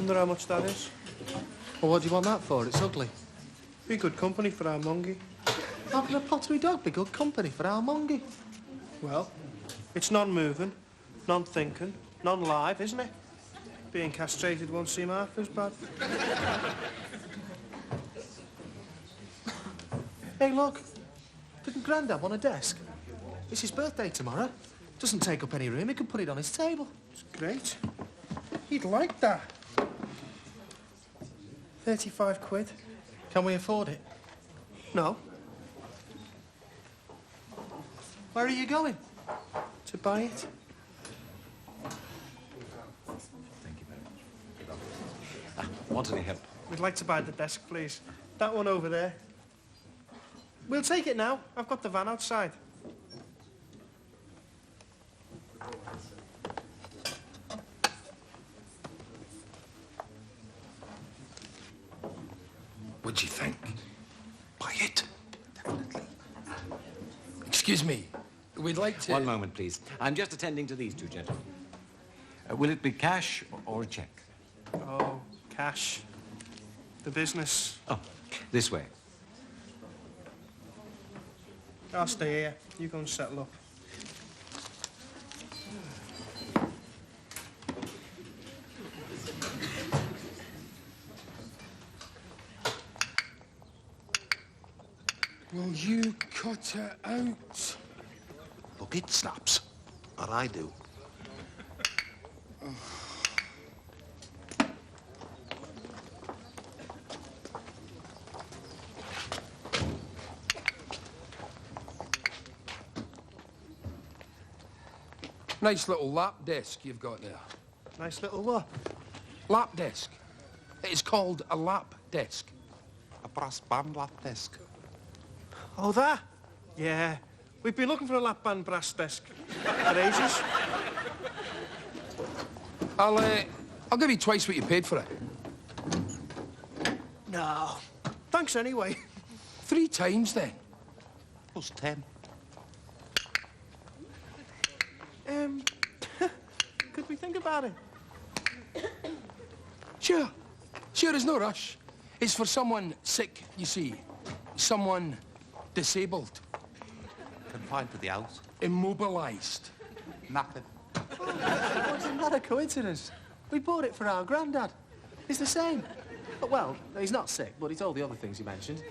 Wonder how much that is. Well, what do you want that for? It's ugly. Be good company for our mongie. How can a pottery dog be good company for our mongie? Well, it's non-moving, non-thinking, non-live, isn't it? Being castrated won't seem half as bad. Hey, look. Didn't Grandad want a desk? It's his birthday tomorrow. Doesn't take up any room. He can put it on his table. It's great. He'd like that. 35 quid. Can we afford it? No. Where are you going? To buy it. Thank you very much. Want any help? We'd like to buy the desk, please. That one over there. We'll take it now. I've got the van outside. What'd you think? Buy it. Definitely. Excuse me. We'd like to... One moment, please. I'm just attending to these two gentlemen. Will it be cash or a cheque? Oh, cash. The business. Oh, this way. I'll stay here. You go and settle up. Will you cut it out? Look, it snaps. Or I do. Nice little lap desk you've got there. Nice little what? Lap desk. It's called a lap desk. A brass band lap desk. Oh, that? Yeah. We've been looking for a lap band brass desk for ages. I'll give you twice what you paid for it. No. Thanks anyway. 3 times then. Plus 10. Could we think about it? Sure. Sure, there's no rush. It's for someone sick, you see. Someone disabled. Confined to the house. Immobilised. Nothing. Wasn't that a coincidence? We bought it for our Grandad. He's the same. Well, he's not sick, but he's all the other things you mentioned.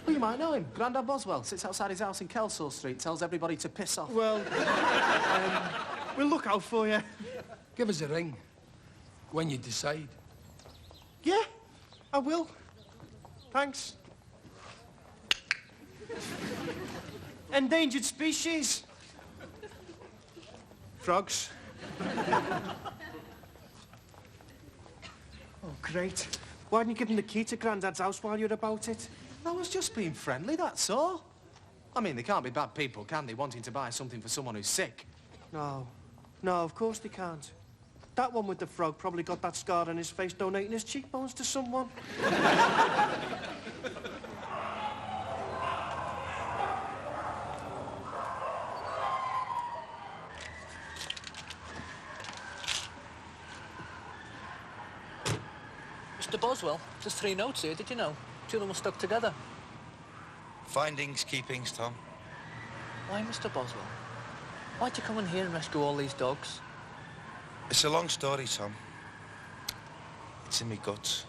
Well, you might know him. Grandad Boswell sits outside his house in Kelsall Street, tells everybody to piss off. Well, we'll look out for you. Give us a ring when you decide. Yeah, I will. Thanks. Endangered species. Frogs. Oh, great. Why didn't you give him the key to Grandad's house while you're about it? I was just being friendly, that's all. I mean, they can't be bad people, can they, wanting to buy something for someone who's sick? No. No, of course they can't. That one with the frog probably got that scar on his face donating his cheekbones to someone. Mr. Boswell, there's 3 notes here, did you know? 2 of them were stuck together. Findings, keepings, Tom. Why, Mr. Boswell? Why'd you come in here and rescue all these dogs? It's a long story, Tom. It's in me guts.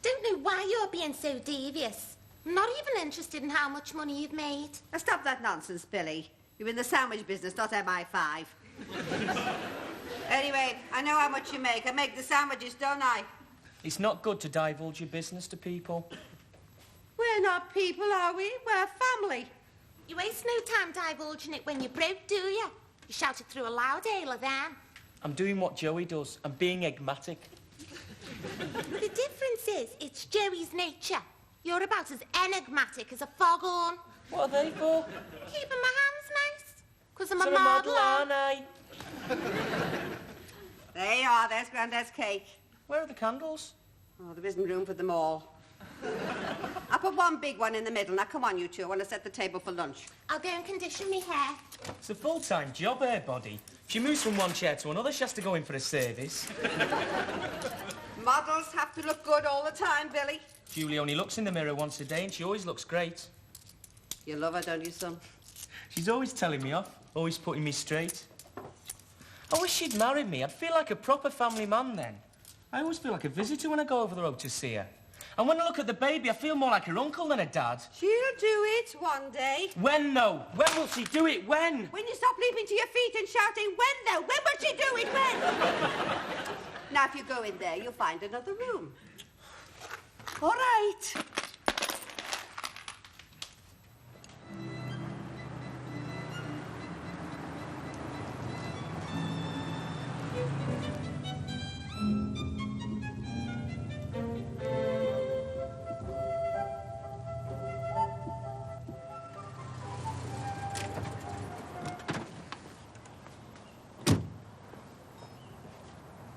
Don't know why you're being so devious. I'm not even interested in how much money you've made. Now stop that nonsense, Billy. You're in the sandwich business, not MI5. Anyway, I know how much you make. I make the sandwiches, don't I? It's not good to divulge your business to people. We're not people, are we? We're family. You waste no time divulging it when you're broke, do you? You shout it through a loud hailer then. I'm doing what Joey does. I'm being enigmatic. The difference is, it's Joey's nature. You're about as enigmatic as a foghorn. What are they for? Keeping my hands nice. 'Cause I'm a So model, aren't I? There you are, there's Grandad's cake. Where are the candles? Oh, there isn't room for them all. I put one big one in the middle. Now, come on, you two. I want to set the table for lunch. I'll go and condition me hair. It's a full-time job, her body. If she moves from one chair to another, she has to go in for a service. Models have to look good all the time, Billy. Julie only looks in the mirror once a day, and she always looks great. You love her, don't you, son? She's always telling me off, always putting me straight. I wish she'd married me. I'd feel like a proper family man then. I always feel like a visitor when I go over the road to see her. And when I look at the baby, I feel more like her uncle than her dad. She'll do it one day. When, though? When will she do it? When? When you stop leaping to your feet and shouting, when, though? When will she do it? When? Now, if you go in there, you'll find another room. All right.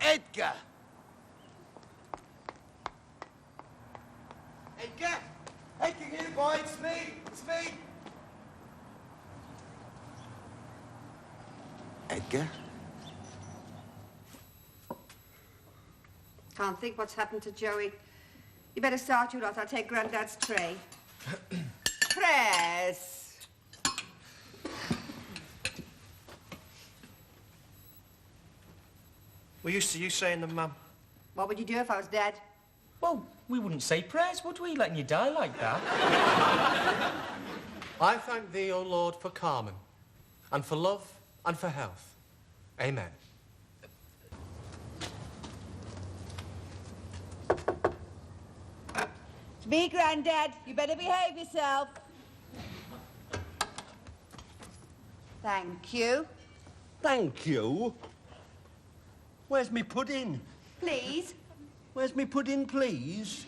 Edgar! Edgar! Edgar, here, boy, it's me! It's me! Edgar? Can't think what's happened to Joey. You better start, you lot. I'll take Grandad's tray. Press. We're used to you saying them, Mum. What would you do if I was dead? Well, we wouldn't say prayers, would we, letting you die like that? I thank thee, O Lord, for Carmen, and for love, and for health. Amen. It's me, Grandad. You better behave yourself. Thank you. Thank you. Where's me pudding? Please. Where's me pudding, please?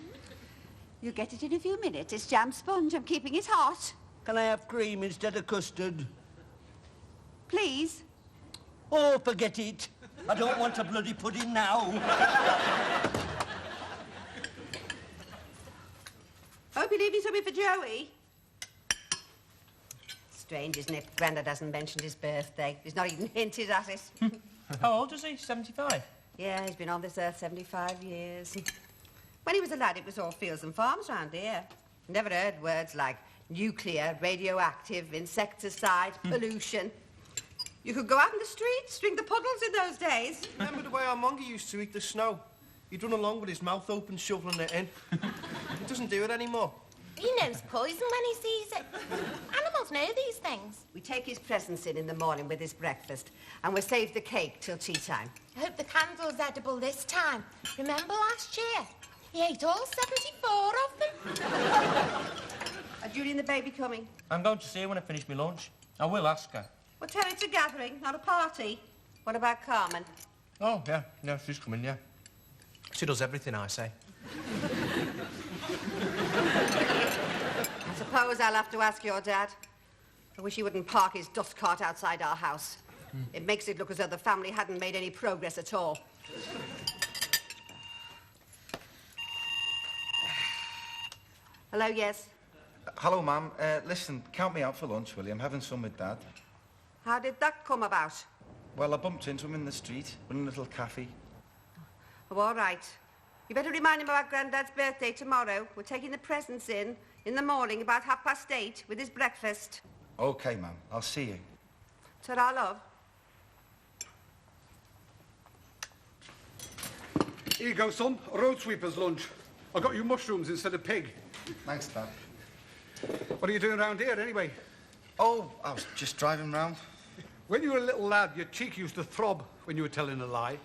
You'll get it in a few minutes. It's jam sponge. I'm keeping it hot. Can I have cream instead of custard? Please. Oh, forget it. I don't want a bloody pudding now. Hope you're leaving something for Joey. Strange, isn't it? Grandad hasn't mentioned his birthday. He's not even hinted at it. How old is he? 75? Yeah, he's been on this earth 75 years. When he was a lad, it was all fields and farms round here. Never heard words like nuclear, radioactive, insecticide, pollution. You could go out in the streets, drink the puddles in those days. Remember the way our monkey used to eat the snow? He'd run along with his mouth open, shoveling it in. He doesn't do it anymore. He knows poison when he sees it. Animals know these things. We take his presents in the morning with his breakfast, and we save the cake till tea time. I hope the candle's edible this time. Remember last year? He ate all 74 of them. Are Julie and the baby coming? I'm going to see her when I finish my lunch. I will ask her. Well, tell her it's a gathering, not a party. What about Carmen? Oh, yeah. No, she's coming, yeah. She does everything I say. I suppose I'll have to ask your dad. I wish he wouldn't park his dust cart outside our house. It makes it look as though the family hadn't made any progress at all. Hello, yes? Hello, Mum. Listen, count me out for lunch, will you? I'm having some with Dad. How did that come about? Well, I bumped into him in the street, in a little cafe. Oh, all right. You better remind him about Grandad's birthday tomorrow. We're taking the presents in the morning about 8:30 with his breakfast. OK, Mum. I'll see you. Ta-ra, love. Here you go, son. A road sweeper's lunch. I got you mushrooms instead of pig. Thanks, Dad. What are you doing around here, anyway? Oh, I was just driving round. When you were a little lad, your cheek used to throb when you were telling a lie.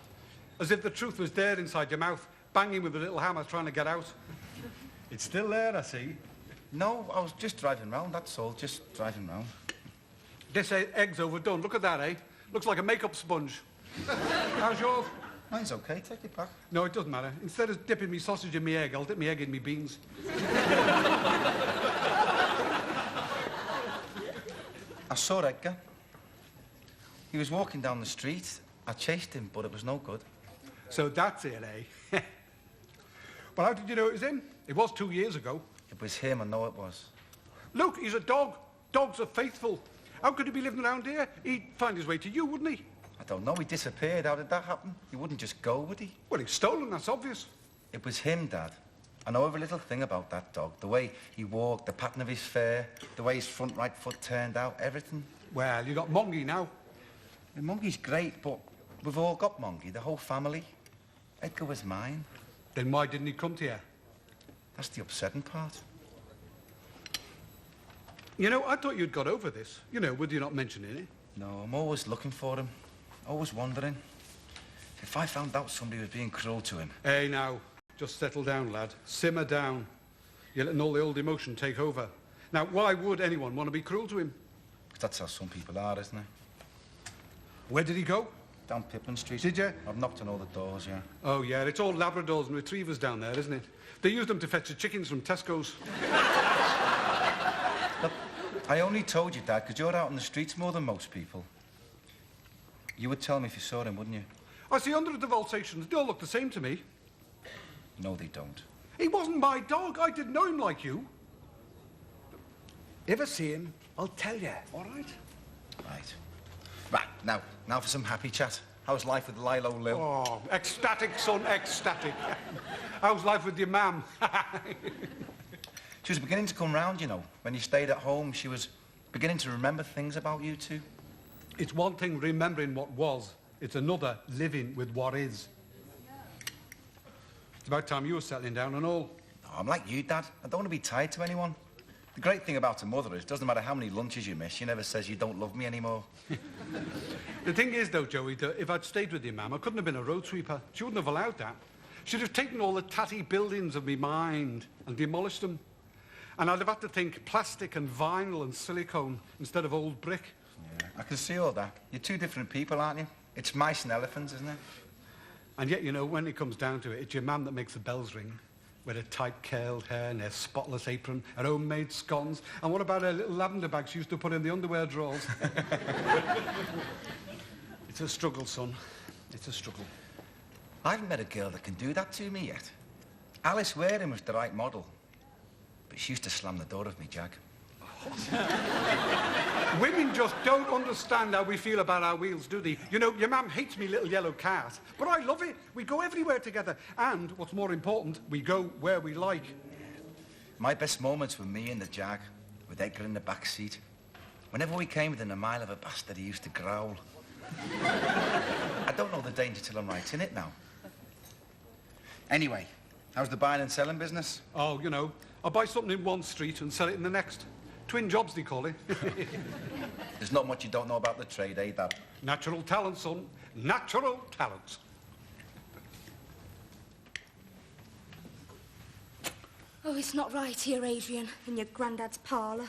As if the truth was there inside your mouth, banging with a little hammer trying to get out. It's still there, I see. No, I was just driving round, that's all. Just driving round. This egg's overdone. Look at that, eh? Looks like a makeup sponge. How's yours? Mine's OK. Take it back. No, it doesn't matter. Instead of dipping me sausage in me egg, I'll dip me egg in me beans. I saw Edgar. He was walking down the street, I chased him, but it was no good. So that's it, eh? Well, how did you know it was him? It was 2 years ago. It was him, I know it was. Look, he's a dog. Dogs are faithful. How could he be living around here? He'd find his way to you, wouldn't he? I don't know, he disappeared. How did that happen? He wouldn't just go, would he? Well, he's stolen, that's obvious. It was him, Dad. I know every little thing about that dog. The way he walked, the pattern of his fur, the way his front right foot turned out, everything. Well, you got Mongy now. The Mongy's great, but we've all got Mongy, the whole family. Edgar was mine. Then why didn't he come to you? That's the upsetting part. You know, I thought you'd got over this. You know, with you not mentioning it. No, I'm always looking for him. Always wondering. If I found out somebody was being cruel to him... Hey, now, just settle down, lad. Simmer down. You're letting all the old emotion take over. Now, why would anyone want to be cruel to him? That's how some people are, isn't it? Where did he go? Down Pippin Street. Did you? I've knocked on all the doors, yeah. Oh, yeah, it's all Labradors and Retrievers down there, isn't it? They use them to fetch the chickens from Tesco's. Look, I only told you, Dad, because you're out on the streets more than most people. You would tell me if you saw him, wouldn't you? I see hundreds of Alsatians. They all look the same to me. No, they don't. He wasn't my dog. I didn't know him like you. If I see him, I'll tell you, all right? Right. Right, now for some happy chat. How's life with Lilo Lil? Oh, ecstatic, son, ecstatic. How's life with your mum? She was beginning to come round, you know. When you stayed at home, she was beginning to remember things about you two. It's one thing remembering what was. It's another living with what is. It's about time you were settling down and all. Oh, I'm like you, Dad. I don't want to be tied to anyone. The great thing about a mother is it doesn't matter how many lunches you miss, she never says you don't love me anymore. The thing is, though, Joey, that if I'd stayed with your mum, I couldn't have been a road sweeper. She wouldn't have allowed that. She'd have taken all the tatty buildings of me mind and demolished them. And I'd have had to think plastic and vinyl and silicone instead of old brick. Yeah, I can see all that. You're two different people, aren't you? It's mice and elephants, isn't it? And yet, you know, when it comes down to it, it's your mum that makes the bells ring. With her tight curled hair and her spotless apron, her homemade scones. And what about her little lavender bag she used to put in the underwear drawers? It's a struggle, son. It's a struggle. I haven't met a girl that can do that to me yet. Alice Waring was the right model. But she used to slam the door of me, Jack. Women just don't understand how we feel about our wheels, do they? You know, your mum hates me little yellow cat, but I love it. We go everywhere together. And, what's more important, we go where we like. My best moments were me in the Jag, with Edgar in the back seat. Whenever we came within a mile of a bastard, he used to growl. I don't know the danger till I'm right in it now. Anyway, how's the buying and selling business? Oh, you know, I buy something in one street and sell it in the next. Twin jobs, they call it. There's not much you don't know about the trade, eh, Dad? Natural talent, son. Natural talent. Oh, it's not right here, Adrian, in your granddad's parlour.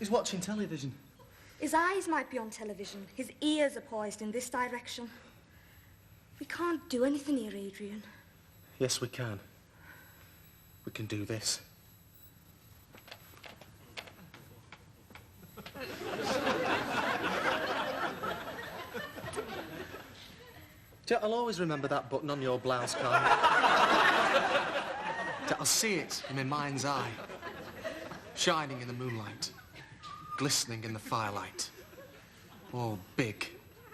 He's watching television. His eyes might be on television. His ears are poised in this direction. We can't do anything here, Adrian. Yes, we can. We can do this. I'll always remember that button on your blouse, Carl. I'll see it in my mind's eye, shining in the moonlight, glistening in the firelight, all big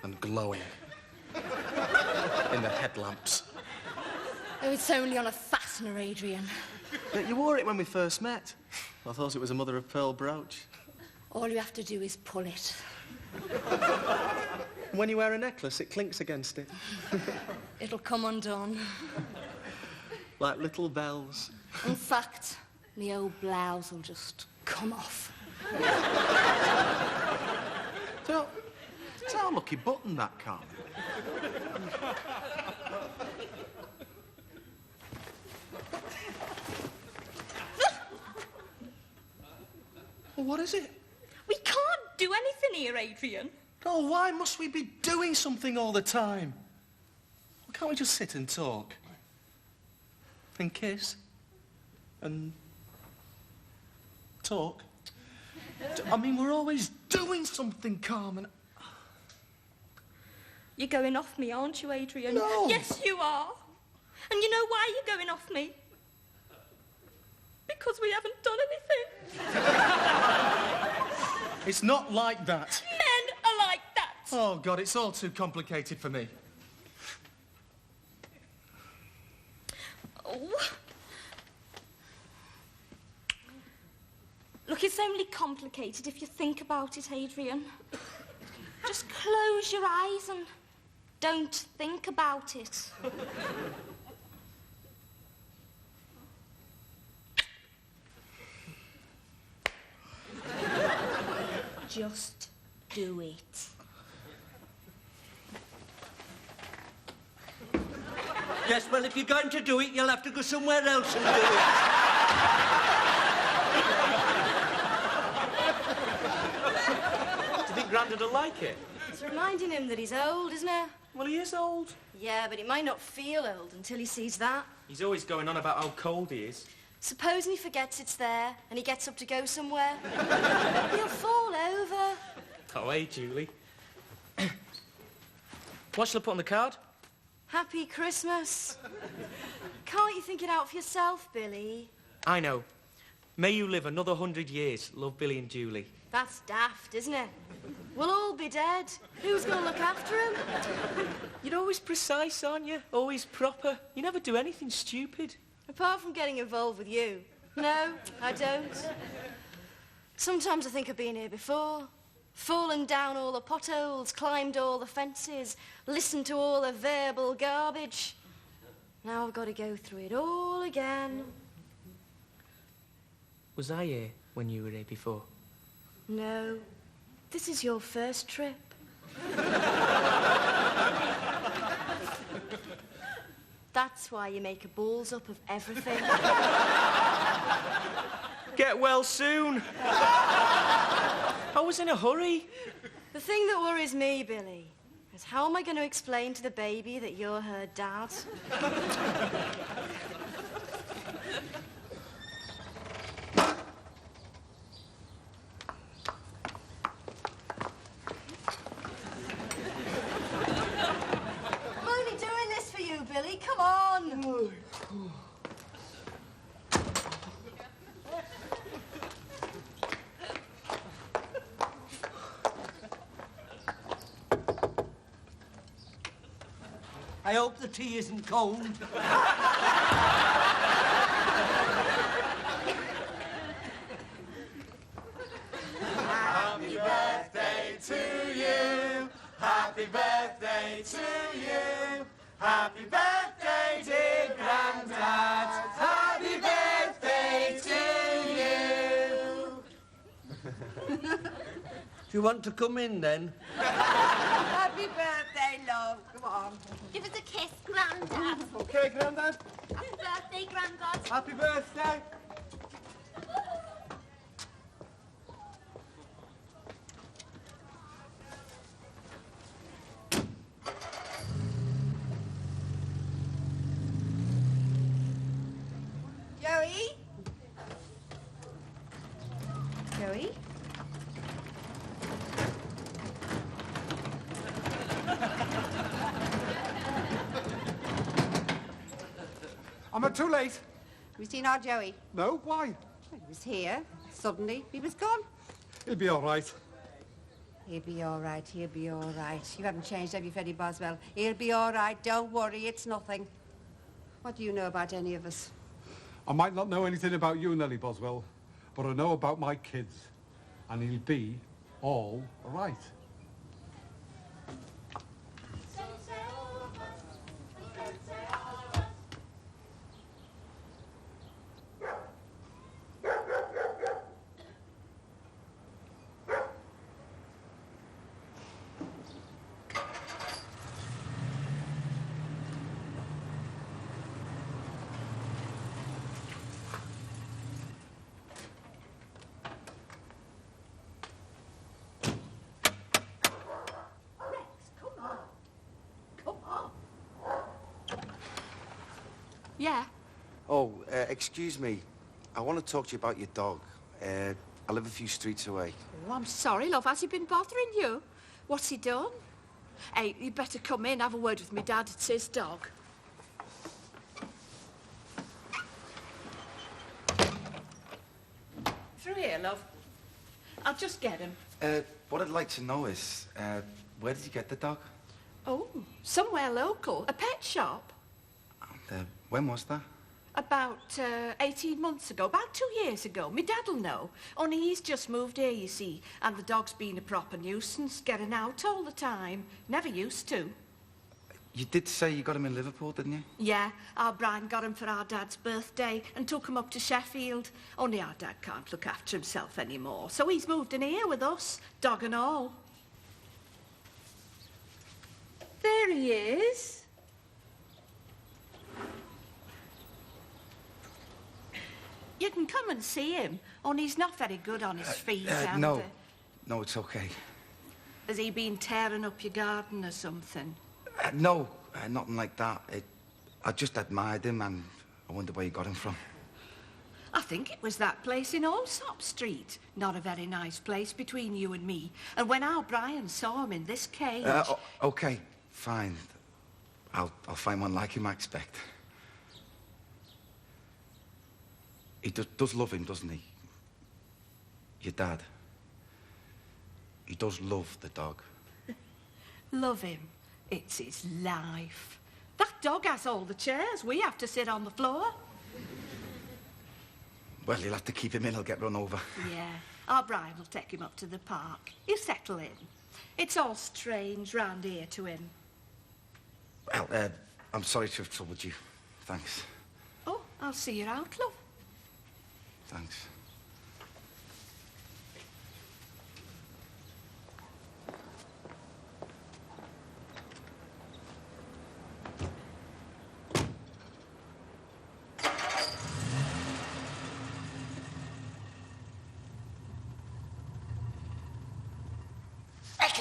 and glowing in the headlamps. Oh, it's only on a fastener, Adrian. Yeah, you wore it when we first met. I thought it was a mother-of-pearl brooch. All you have to do is pull it. When you wear a necklace, it clinks against it. It'll come undone. Like little bells. In fact, the old blouse will just come off. It's our lucky button, that, Carl. Well, what is it? We can't do anything here, Adrian. Oh, why must we be doing something all the time? Why can't we just sit and talk? And kiss? And talk? I mean, we're always doing something, Carmen. You're going off me, aren't you, Adrian? No. Yes, you are. And you know why you're going off me? Because we haven't done anything. It's not like that. Men are like that. Oh, God, it's all too complicated for me. Oh. Look, it's only complicated if you think about it, Adrian. Just close your eyes and don't think about it. Just do it. Yes, well, if you're going to do it, you'll have to go somewhere else and do it. Do you think Grandad will like it? It's reminding him that he's old, isn't it? Well, he is old. Yeah, but he might not feel old until he sees that. He's always going on about how cold he is. Supposing he forgets it's there and he gets up to go somewhere. He'll fall over. Oh, hey, Julie. What shall I put on the card? Happy Christmas. Can't you think it out for yourself, Billy? I know. May you live another 100 years. Love, Billy and Julie. That's daft, isn't it? We'll all be dead. Who's going to look after him? You're always precise, aren't you? Always proper. You never do anything stupid. Apart from getting involved with you. No, I don't. Sometimes I think I've been here before. Fallen down all the potholes, climbed all the fences, listened to all the verbal garbage. Now I've got to go through it all again. Was I here when you were here before? No. This is your first trip. That's why you make a balls up of everything. Get well soon. I was in a hurry. The thing that worries me, Billy, is how am I going to explain to the baby that you're her dad? I'm only doing this for you, Billy. Come on. I hope the tea isn't cold. Happy birthday to you. Happy birthday to you. Happy birthday, dear Grandad. Happy birthday to you. Do you want to come in, then? Happy birthday, love. Come on. Give us a kiss, Grandad. Okay, Grandad. Happy birthday, Grandad. Happy birthday. Joey? Joey? Am I too late? Have you seen our Joey? No, why? He was here. Suddenly, he was gone. He'll be all right. He'll be all right. He'll be all right. You haven't changed, have you, Freddie Boswell? He'll be all right. Don't worry. It's nothing. What do you know about any of us? I might not know anything about you, Nellie Boswell, but I know about my kids, and he'll be all right. Yeah. Oh, excuse me. I want to talk to you about your dog. I live a few streets away. Oh, I'm sorry, love. Has he been bothering you? What's he done? Hey, you better come in, have a word with me dad. It's his dog. Through here, love. I'll just get him. What I'd like to know is, where did you get the dog? Oh, somewhere local. A pet shop. And, when was that? About 18 months ago, about 2 years ago. Me dad'll know. Only he's just moved here, you see, and the dog's been a proper nuisance, getting out all the time. Never used to. You did say you got him in Liverpool, didn't you? Yeah, our Brian got him for our dad's birthday and took him up to Sheffield. Only our dad can't look after himself anymore, so he's moved in here with us, dog and all. There he is. You can come and see him, only he's not very good on his feet, and... No. No, it's okay. Has he been tearing up your garden or something? No, nothing like that. I just admired him and I wonder where you got him from. I think it was that place in Allsop Street. Not a very nice place between you and me. And when our Brian saw him in this cage... OK, fine. I'll find one like him, I expect. He does love him, doesn't he? Your dad. He does love the dog. Love him. It's his life. That dog has all the chairs. We have to sit on the floor. Well, you'll have to keep him in. He'll get run over. Yeah. Our Brian will take him up to the park. He'll settle in. It's all strange round here to him. Well, I'm sorry to have troubled you. Thanks. Oh, I'll see you out, love. Thanks.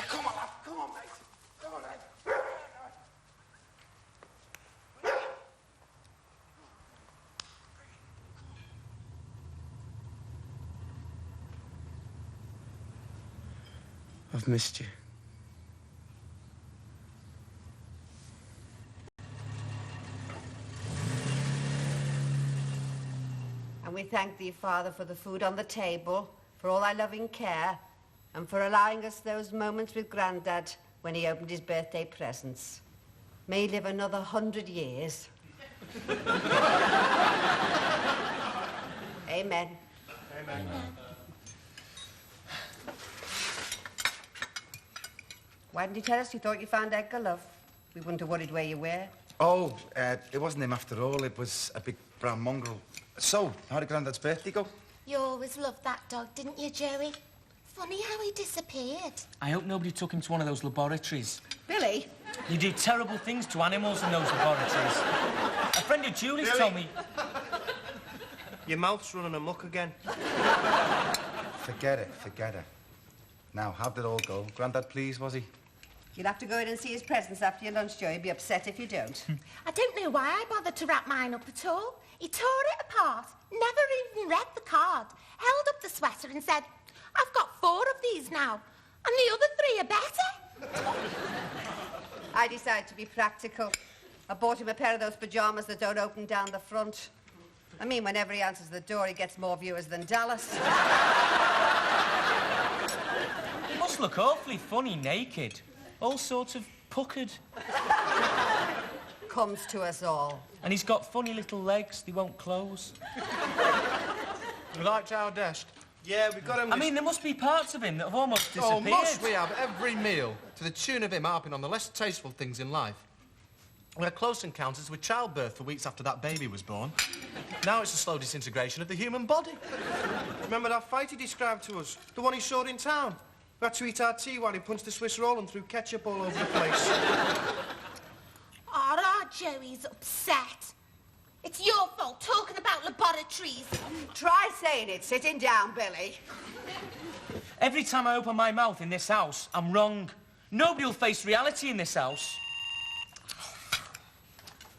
Come on, lad. Come on, mate. Come on, mate. I've missed you. And we thank thee, Father, for the food on the table, for all thy loving care, and for allowing us those moments with Grandad when he opened his birthday presents. May he live another 100 years. Amen. Amen. Why didn't you tell us you thought you found Edgar, love? We wouldn't have worried where you were. Oh, it wasn't him after all. It was a big brown mongrel. So, how did Grandad's birthday go? You always loved that dog, didn't you, Joey? Funny how he disappeared. I hope nobody took him to one of those laboratories. Billy? You do terrible things to animals in those laboratories. A friend of Julie's told me... Your mouth's running amok again. Forget it. Now, how did it all go? Grandad pleased, was he? You'll have to go in and see his presents after your lunch, Joey. He'll be upset if you don't. I don't know why I bothered to wrap mine up at all. He tore it apart, never even read the card, held up the sweater and said, I've got 4 of these now, and the other 3 are better. I decided to be practical. I bought him a pair of those pyjamas that don't open down the front. I mean, whenever he answers the door, he gets more viewers than Dallas. He must look awfully funny naked. All sorts of puckered. Comes to us all. And he's got funny little legs. They won't close. You liked our desk? Yeah, we got him... I mean, there must be parts of him that have almost disappeared. Oh, must we have every meal to the tune of him harping on the less tasteful things in life? We had close encounters with childbirth for weeks after that baby was born. Now it's a slow disintegration of the human body. Remember that fight he described to us? The one he saw in town? We had to eat our tea while he punched the Swiss roll and threw ketchup all over the place. Our Joey's upset. It's your fault talking about laboratories. Try saying it sitting down, Billy. Every time I open my mouth in this house, I'm wrong. Nobody will face reality in this house.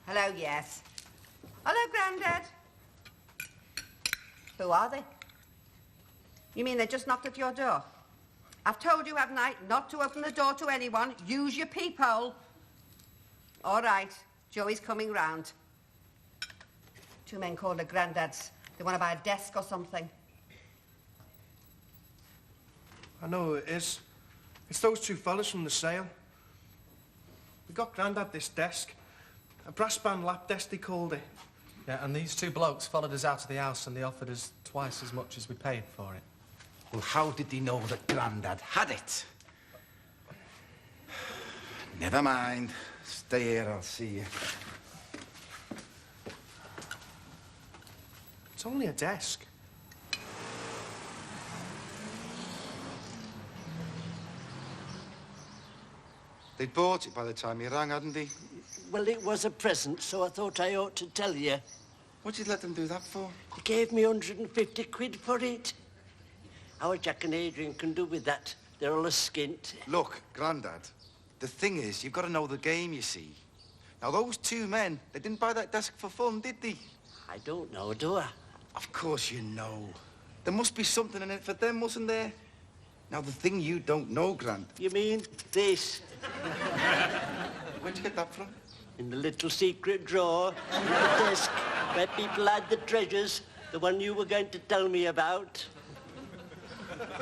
Hello, yes. Hello, Grandad. Who are they? You mean they just knocked at your door? I've told you, haven't I, not to open the door to anyone. Use your peephole. All right, Joey's coming round. Two men called her Grandad's. They want to buy a desk or something. I know who it is. It's those two fellas from the sale. We got Grandad this desk. A brass band lap desk, they called it. Yeah, and these two blokes followed us out of the house and they offered us twice as much as we paid for it. Well, how did they know that Grandad had it? Never mind. Stay here, I'll see you. It's only a desk. They'd bought it by the time you rang, hadn't they? Well, it was a present, so I thought I ought to tell you. What'd you let them do that for? They gave me 150 quid for it. How Jack and Adrian can do with that, they're all a skint. Look, Grandad, the thing is, you've got to know the game, you see. Now, those two men, they didn't buy that desk for fun, did they? I don't know, do I? Of course you know. There must be something in it for them, mustn't there? Now, the thing you don't know, Grand... You mean this? Where'd you get that from? In the little secret drawer in the desk where people hide the treasures, the one you were going to tell me about.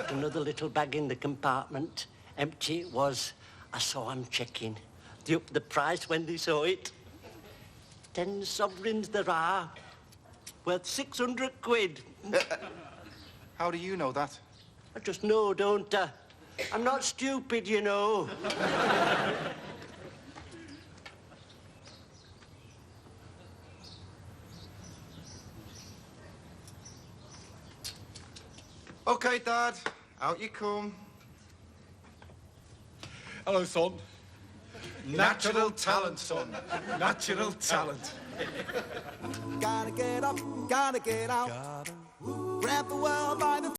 Another little bag in the compartment. Empty it was. I saw 'em checking. They upped the price when they saw it. 10 sovereigns there are, worth 600 quid. How do you know that? I just know, don't I? I'm not stupid, you know. OK, Dad. Out you come. Hello, son. Natural talent, son. Natural talent. Gotta get up, gotta get out. Grab the world by the